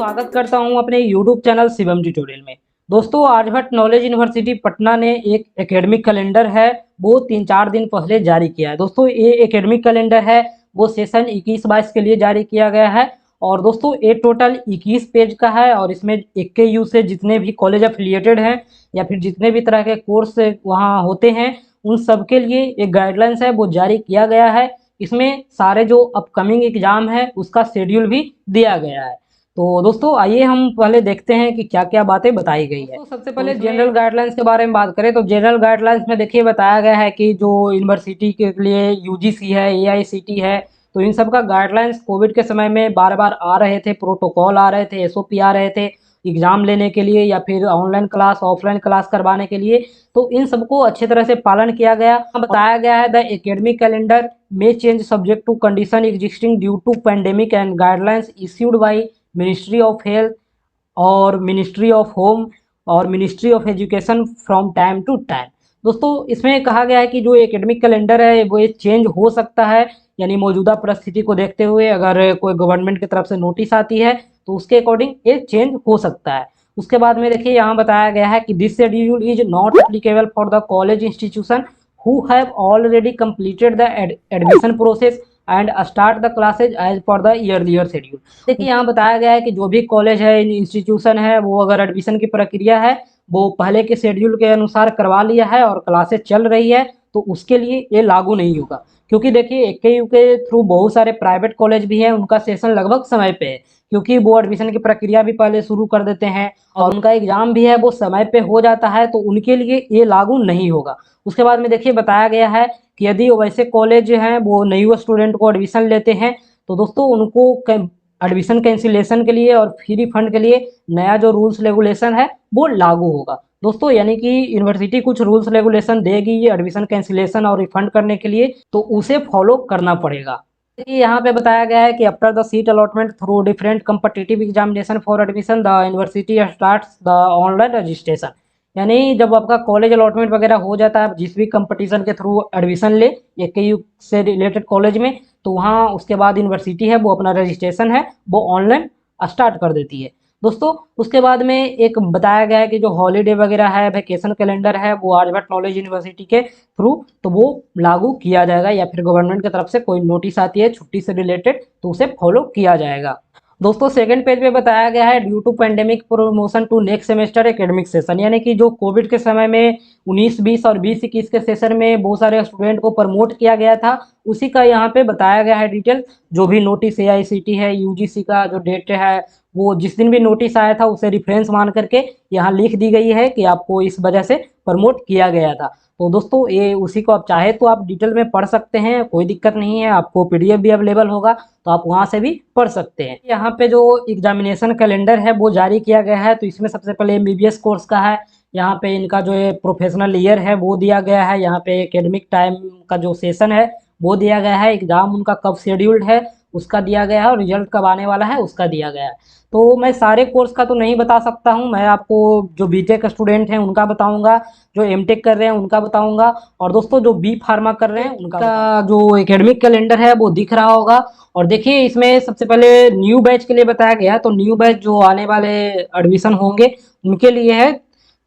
स्वागत करता हूं अपने YouTube चैनल शिवम ट्यूटोरियल में। दोस्तों, आर्यभट्ट नॉलेज यूनिवर्सिटी पटना ने एक एकेडमिक कैलेंडर है वो 3-4 दिन पहले जारी किया है। दोस्तों, ये एकेडमिक कैलेंडर है वो सेशन 21-22 के लिए जारी किया गया है। और दोस्तों, ये टोटल 21 पेज का है और इसमें AKU से जितने भी कॉलेज एफिलिएटेड हैं या फिर जितने भी तरह के कोर्स वहाँ होते हैं उन सब के लिए एक गाइडलाइंस है वो जारी किया गया है। इसमें सारे जो अपकमिंग एग्जाम है उसका शेड्यूल भी दिया गया है। तो दोस्तों, आइए हम पहले देखते हैं कि क्या क्या बातें बताई गई है। तो सबसे पहले जनरल गाइडलाइंस के बारे में बात करें तो जनरल गाइडलाइंस में देखिए बताया गया है कि जो यूनिवर्सिटी के लिए UGC है, AICT है, तो इन सब का गाइडलाइंस कोविड के समय में बार बार आ रहे थे, प्रोटोकॉल आ रहे थे, SOP आ रहे थे एग्जाम लेने के लिए या फिर ऑनलाइन क्लास ऑफलाइन क्लास करवाने के लिए। तो इन सबको अच्छे तरह से पालन किया गया। बताया गया है द एकेडमिक कैलेंडर में change subject to condition existing due to pandemic and guidelines issued by ministry of health और मिनिस्ट्री ऑफ होम और ministry of education from time to time. दोस्तों, इसमें कहा गया है कि जो एकेडमिक कैलेंडर है वो ये चेंज हो सकता है, यानी मौजूदा परिस्थिति को देखते हुए अगर कोई गवर्नमेंट की तरफ से नोटिस आती है तो उसके अकॉर्डिंग ये चेंज हो सकता है। उसके बाद में देखिए यहाँ बताया गया है कि this schedule is not applicable for the college institution who have already completed the admission process and start the classes as per the earlier schedule. देखिए यहाँ बताया गया है कि जो भी कॉलेज है, इंस्टीट्यूशन है, वो अगर एडमिशन की प्रक्रिया है वो पहले के शेड्यूल के अनुसार करवा लिया है और क्लासेज चल रही है तो उसके लिए ये लागू नहीं होगा। क्योंकि देखिए AKU के थ्रू बहुत सारे प्राइवेट कॉलेज भी हैं, उनका सेशन लगभग समय पे है क्योंकि वो एडमिशन की प्रक्रिया भी पहले शुरू कर देते हैं और उनका एग्जाम भी है वो समय पे हो जाता है, तो उनके लिए ये लागू नहीं होगा। उसके बाद में देखिए बताया गया है कि यदि वैसे कॉलेज हैं वो न्यू स्टूडेंट को एडमिशन लेते हैं तो दोस्तों उनको एडमिशन कैंसिलेशन के लिए और फ्री फंड के लिए नया जो रूल्स रेगुलेशन है वो लागू होगा। दोस्तों, यानी कि यूनिवर्सिटी कुछ रूल्स रेगुलेशन देगी ये एडमिशन कैंसिलेशन और रिफंड करने के लिए, तो उसे फॉलो करना पड़ेगा। यहाँ पे बताया गया है कि after the seat allotment through different competitive examination for admission the university starts the online registration. यानी जब आपका कॉलेज अलॉटमेंट वगैरह हो जाता है, जिस भी कंपटीशन के थ्रू एडमिशन ले AKU से रिलेटेड कॉलेज में, तो वहाँ उसके बाद यूनिवर्सिटी है वो अपना रजिस्ट्रेशन है वो ऑनलाइन स्टार्ट कर देती है। दोस्तों, उसके बाद में एक बताया गया है कि जो हॉलीडे वगैरह है, वैकेशन कैलेंडर है, वो आर्यभट्ट नॉलेज यूनिवर्सिटी के थ्रू तो वो लागू किया जाएगा या फिर गवर्नमेंट की तरफ से कोई नोटिस आती है छुट्टी से रिलेटेड तो उसे फॉलो किया जाएगा। दोस्तों, सेकंड पेज पे बताया गया है due to pandemic promotion to next semester academic session, यानी कि जो कोविड के समय में 19-20 और 20-21 के सेशन में बहुत सारे स्टूडेंट को प्रमोट किया गया था, उसी का यहाँ पे बताया गया है डिटेल। जो भी नोटिस AICT है, UGC का जो डेट है वो जिस दिन भी नोटिस आया था उसे रिफरेंस मान करके यहाँ लिख दी गई है कि आपको इस वजह से प्रमोट किया गया था। तो दोस्तों, ये उसी को आप चाहे तो आप डिटेल में पढ़ सकते हैं, कोई दिक्कत नहीं है, आपको PDF भी अवेलेबल होगा तो आप वहाँ से भी पढ़ सकते हैं। यहाँ पे जो एग्जामिनेशन कैलेंडर है वो जारी किया गया है, तो इसमें सबसे पहले MBBS कोर्स का है। यहाँ पे इनका जो है प्रोफेशनल ईयर है वो दिया गया है, यहाँ पे एकेडमिक टाइम का जो सेशन है वो दिया गया है, एग्जाम उनका कब शेड्यूल्ड है उसका दिया गया है और रिजल्ट कब आने वाला है उसका दिया गया है। तो मैं सारे कोर्स का तो नहीं बता सकता हूँ, मैं आपको जो BTech स्टूडेंट हैं उनका बताऊंगा, जो MTech कर रहे हैं उनका बताऊंगा, और दोस्तों जो B फार्मा कर रहे हैं उनका जो एकेडमिक कैलेंडर है वो दिख रहा होगा। और देखिए इसमें सबसे पहले न्यू बैच के लिए बताया गया है, तो न्यू बैच जो आने वाले एडमिशन होंगे उनके लिए है,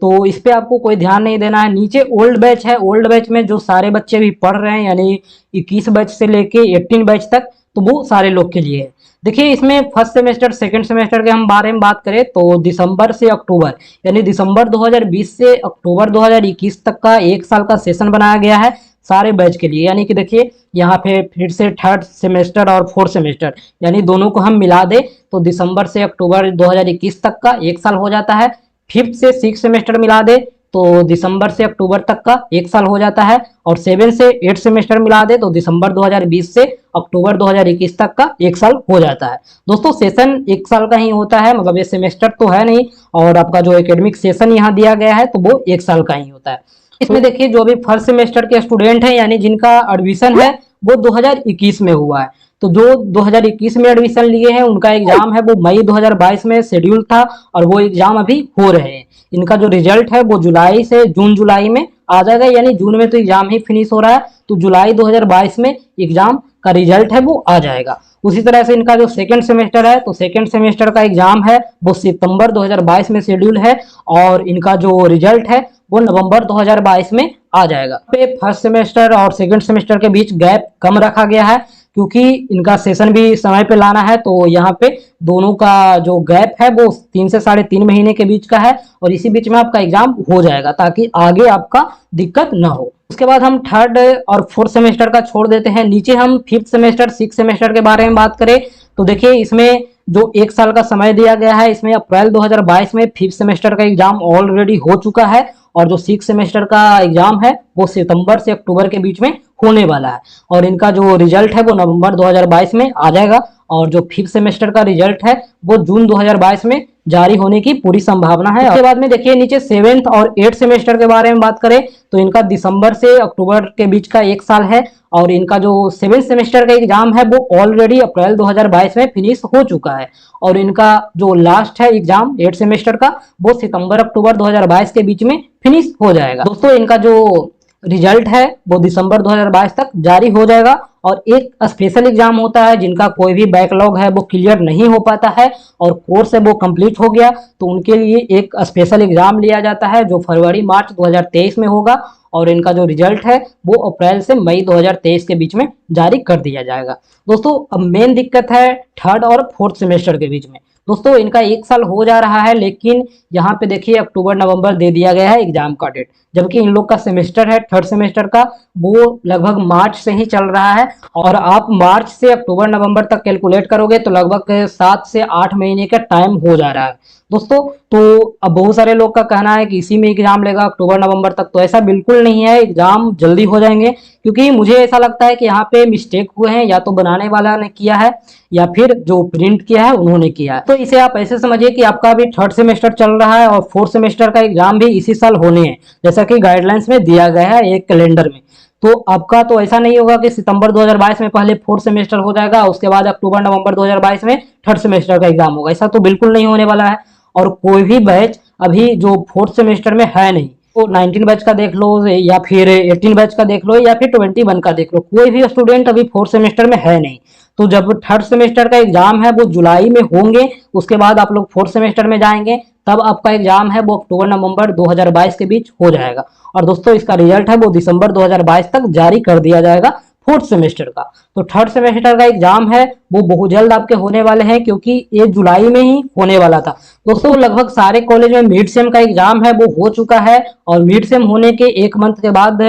तो इस पे आपको कोई ध्यान नहीं देना है। नीचे ओल्ड बैच है, ओल्ड बैच में जो सारे बच्चे भी पढ़ रहे हैं यानी 21 बैच से लेके 18 बैच तक, तो वो सारे लोग के लिए है। देखिए इसमें फर्स्ट सेमेस्टर सेकंड सेमेस्टर के हम बारे में बात करें तो दिसंबर से अक्टूबर, यानी दिसंबर 2020 से अक्टूबर 2021 तक का 1 साल का सेशन बनाया गया है सारे बैच के लिए। यानी कि देखिए यहाँ पे फिर से थर्ड सेमेस्टर और फोर्थ सेमेस्टर यानी दोनों को हम मिला दे तो दिसंबर से अक्टूबर 2021 तक का 1 साल हो जाता है। फिफ्थ से सिक्स सेमेस्टर मिला दे तो दिसंबर से अक्टूबर तक का 1 साल हो जाता है, और 7 से 8 सेमेस्टर मिला दे तो दिसंबर 2020 से अक्टूबर 2021 तक का 1 साल हो जाता है। दोस्तों, सेशन 1 साल का ही होता है, मतलब ये सेमेस्टर तो है नहीं, और आपका जो एकेडमिक सेशन यहाँ दिया गया है तो वो 1 साल का ही होता है। इसमें देखिए जो भी फर्स्ट सेमेस्टर के स्टूडेंट हैं यानी जिनका एडमिशन है वो 2021 में हुआ है, तो जो 2021 में एडमिशन लिए हैं उनका एग्जाम है वो मई 2022 में शेड्यूल था और वो एग्जाम अभी हो रहे हैं। इनका जो रिजल्ट है वो जुलाई से जून जुलाई में आ जाएगा, यानी जून में तो एग्जाम ही फिनिश हो रहा है, तो जुलाई 2022 में एग्जाम का रिजल्ट है वो आ जाएगा। उसी तरह से इनका जो सेकंड सेमेस्टर है, तो सेकंड सेमेस्टर का एग्जाम है वो सितंबर 2022 में शेड्यूल है, और इनका जो रिजल्ट है वो नवंबर 2022 में आ जाएगा। पे फर्स्ट सेमेस्टर और सेकंड सेमेस्टर के बीच गैप कम रखा गया है, क्योंकि इनका सेशन भी समय पे लाना है, तो यहाँ पे दोनों का जो गैप है वो 3 से 3.5 महीने के बीच का है, और इसी बीच में आपका एग्जाम हो जाएगा ताकि आगे आपका दिक्कत ना हो। उसके बाद हम थर्ड और फोर्थ सेमेस्टर का छोड़ देते हैं। नीचे हम फिफ्थ सेमेस्टर, सिक्स सेमेस्टर के बारे में बात करें तो देखिए इसमें जो 1 साल का समय दिया गया है, इसमें अप्रैल 2022 में फिफ्थ सेमेस्टर का एग्जाम ऑलरेडी हो चुका है, और जो सिक्स सेमेस्टर का एग्जाम है वो सितंबर से अक्टूबर के बीच में होने वाला है, और इनका जो रिजल्ट है वो नवंबर 2022 में आ जाएगा, और जो फिफ्थ सेमेस्टर का रिजल्ट है वो जून 2022 में जारी होने की पूरी संभावना है। उसके बाद में देखिए नीचे सेवेंथ और एट्थ सेमेस्टर के बारे में बात करें तो इनका दिसंबर से अक्टूबर के बीच का 1 साल है, और इनका जो सेवेंथ सेमेस्टर का एग्जाम है वो ऑलरेडी अप्रैल 2022 में फिनिश हो चुका है, और इनका जो लास्ट है एग्जाम एट्थ सेमेस्टर का वो सितंबर अक्टूबर 2022 के बीच में फिनिश हो जाएगा। दोस्तों इनका जो रिजल्ट है वो दिसंबर 2022 तक जारी हो जाएगा, और एक स्पेशल एग्जाम होता है जिनका कोई भी बैकलॉग है वो क्लियर नहीं हो पाता है और कोर्स है वो कंप्लीट हो गया, तो उनके लिए एक स्पेशल एग्जाम लिया जाता है जो फरवरी मार्च 2023 में होगा, और इनका जो रिजल्ट है वो अप्रैल से मई 2023 के बीच में जारी कर दिया जाएगा। दोस्तों अब मेन दिक्कत है थर्ड और फोर्थ सेमेस्टर के बीच में। दोस्तों इनका 1 साल हो जा रहा है, लेकिन यहाँ पे देखिए अक्टूबर नवंबर दे दिया गया है एग्जाम का डेट, जबकि इन लोग का सेमेस्टर है थर्ड सेमेस्टर का वो लगभग मार्च से ही चल रहा है, और आप मार्च से अक्टूबर नवंबर तक कैलकुलेट करोगे तो लगभग 7 से 8 महीने का टाइम हो जा रहा है दोस्तों। तो अब बहुत सारे लोग का कहना है कि इसी में एग्जाम लेगा अक्टूबर नवंबर तक, तो ऐसा बिल्कुल नहीं है, एग्जाम जल्दी हो जाएंगे, क्योंकि मुझे ऐसा लगता है कि यहाँ पे मिस्टेक हुए हैं, या तो बनाने वाला ने किया है या फिर जो प्रिंट किया है उन्होंने किया है। तो इसे आप ऐसे समझिए कि आपका अभी थर्ड सेमेस्टर चल रहा है और फोर्थ सेमेस्टर का एग्जाम भी इसी साल होने हैं, जैसा कि गाइडलाइंस में दिया गया है एक कैलेंडर में। तो आपका तो ऐसा नहीं होगा कि सितंबर 2022 में पहले फोर्थ सेमेस्टर हो जाएगा, उसके बाद अक्टूबर नवंबर 2022 में थर्ड सेमेस्टर का एग्जाम होगा, ऐसा तो बिल्कुल नहीं होने वाला है। और कोई भी बैच अभी जो फोर्थ सेमेस्टर में है नहीं, तो 19 बैच का देख लो या फिर 18 बैच का देख लो या फिर 21 का देख लो, कोई भी स्टूडेंट अभी फोर्थ सेमेस्टर में है नहीं। तो जब थर्ड सेमेस्टर का एग्जाम है वो जुलाई में होंगे, उसके बाद आप लोग फोर्थ सेमेस्टर में जाएंगे, तब आपका एग्जाम है वो अक्टूबर नवंबर 2022 के बीच हो जाएगा, और दोस्तों इसका रिजल्ट है वो दिसंबर 2022 तक जारी कर दिया जाएगा फोर्थ सेमेस्टर का। तो थर्ड सेमेस्टर का एग्जाम है वो बहुत जल्द आपके होने वाले हैं, क्योंकि ये जुलाई में ही होने वाला था। दोस्तों लगभग सारे कॉलेज में मिड सेम का एग्जाम है वो हो चुका है, और मिड सेम होने के 1 मंथ के बाद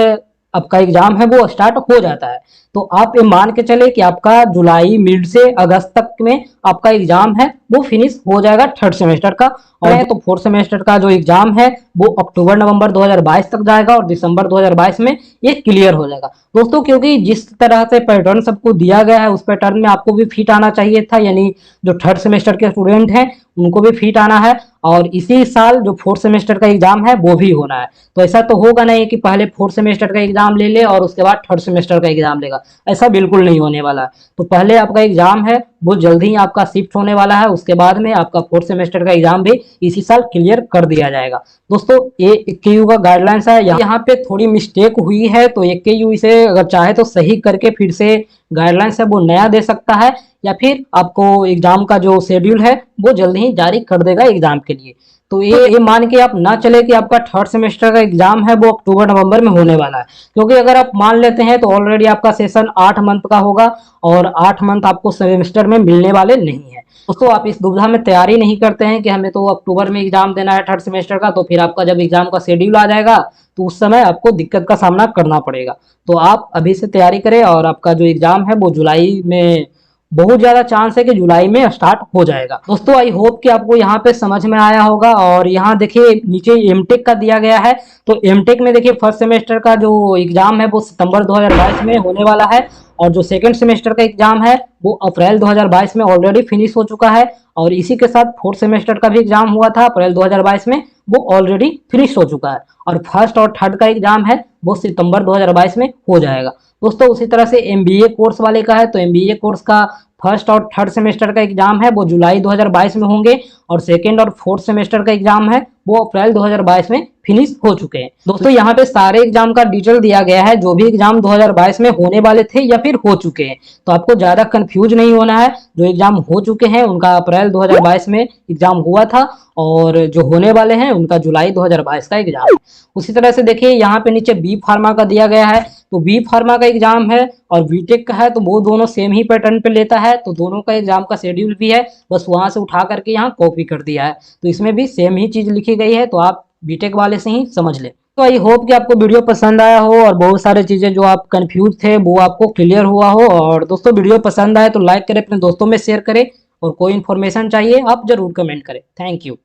आपका एग्जाम है वो स्टार्ट हो जाता है। तो आप ये मान के चले कि आपका जुलाई मिड से अगस्त तक में आपका एग्जाम है वो फिनिश हो जाएगा थर्ड सेमेस्टर का, और तो फोर्थ सेमेस्टर का जो एग्जाम है वो अक्टूबर नवंबर 2022 तक जाएगा, और दिसंबर 2022 में ये क्लियर हो जाएगा दोस्तों। क्योंकि जिस तरह से पैटर्न सबको दिया गया है उस पैटर्न में आपको भी फिट आना चाहिए था, यानी जो थर्ड सेमेस्टर के स्टूडेंट हैं उनको भी फिट आना है, और इसी साल जो फोर्थ सेमेस्टर का एग्जाम है वो भी होना है। तो ऐसा तो होगा नहीं कि पहले फोर्थ सेमेस्टर का एग्जाम ले ले और उसके बाद थर्ड सेमेस्टर का एग्जाम लेगा, ऐसा बिल्कुल नहीं होने वाला है। तो पहले आपका एग्जाम है वो जल्दी ही आपका शिफ्ट होने वाला है, उसके बाद में आपका फोर्थ सेमेस्टर का एग्जाम भी इसी साल क्लियर कर दिया जाएगा। दोस्तों ये AKU का गाइडलाइंस है, यहाँ पे थोड़ी मिस्टेक हुई है, तो AKU इसे अगर चाहे तो सही करके फिर से गाइडलाइंस है वो नया दे सकता है, या फिर आपको एग्जाम का जो शेड्यूल है वो जल्दी ही जारी कर देगा एग्जाम के लिए। तो ये मान के आप ना चले कि आपका थर्ड सेमेस्टर का एग्जाम है वो अक्टूबर नवंबर में होने वाला है, क्योंकि अगर आप मान लेते हैं तो ऑलरेडी आपका सेशन 8 मंथ का होगा, और 8 मंथ आपको सेमेस्टर में मिलने वाले नहीं है। दोस्तों आप इस दुविधा में तैयारी नहीं करते हैं कि हमें तो अक्टूबर में एग्जाम देना है थर्ड सेमेस्टर का, तो फिर आपका जब एग्जाम का शेड्यूल आ जाएगा तो उस समय आपको दिक्कत का सामना करना पड़ेगा। तो आप अभी से तैयारी करें, और आपका जो एग्जाम है वो जुलाई में, बहुत ज्यादा चांस है कि जुलाई में स्टार्ट हो जाएगा। दोस्तों आई होप कि आपको यहाँ पे समझ में आया होगा। और यहाँ देखिए नीचे एमटेक का दिया गया है, तो एमटेक में देखिए फर्स्ट सेमेस्टर का जो एग्जाम है वो सितंबर 2022 में होने वाला है, और जो सेकंड सेमेस्टर का एग्जाम है वो अप्रैल 2022 में ऑलरेडी फिनिश हो चुका है, और इसी के साथ फोर्थ सेमेस्टर का भी एग्जाम हुआ था अप्रैल 2022 में, वो ऑलरेडी फिनिश हो चुका है, और फर्स्ट और थर्ड का एग्जाम है वो सितंबर 2022 में हो जाएगा। दोस्तों उसी तरह से MBA कोर्स वाले का है, तो MBA कोर्स का फर्स्ट और थर्ड सेमेस्टर का एग्जाम है वो जुलाई 2022 में होंगे, और सेकेंड और फोर्थ सेमेस्टर का एग्जाम है वो अप्रैल 2022 में फिनिश हो चुके हैं। दोस्तों यहाँ पे सारे एग्जाम का डिटेल दिया गया है, जो भी एग्जाम 2022 में होने वाले थे या फिर हो चुके हैं, तो आपको ज्यादा कंफ्यूज नहीं होना है। जो एग्जाम हो चुके हैं उनका अप्रैल 2022 में एग्जाम हुआ था, और जो होने वाले हैं उनका जुलाई 2022 का एग्जाम है। उसी तरह से देखिए यहाँ पे नीचे बी फार्मा का दिया गया है, तो बी फार्मा का एग्जाम है और बीटेक का है, तो वो दोनों सेम ही पैटर्न पे लेता है, तो दोनों का एग्जाम का शेड्यूल भी है, बस वहां से उठा करके यहाँ कॉपी कर दिया है। तो इसमें भी सेम ही चीज लिखी गई है, तो आप बीटेक वाले से ही समझ लें। तो आई होप कि आपको वीडियो पसंद आया हो और बहुत सारे चीजें जो आप कंफ्यूज थे वो आपको क्लियर हुआ हो। और दोस्तों वीडियो पसंद आए तो लाइक करें, अपने दोस्तों में शेयर करें, और कोई इन्फॉर्मेशन चाहिए आप जरूर कमेंट करें। Thank you.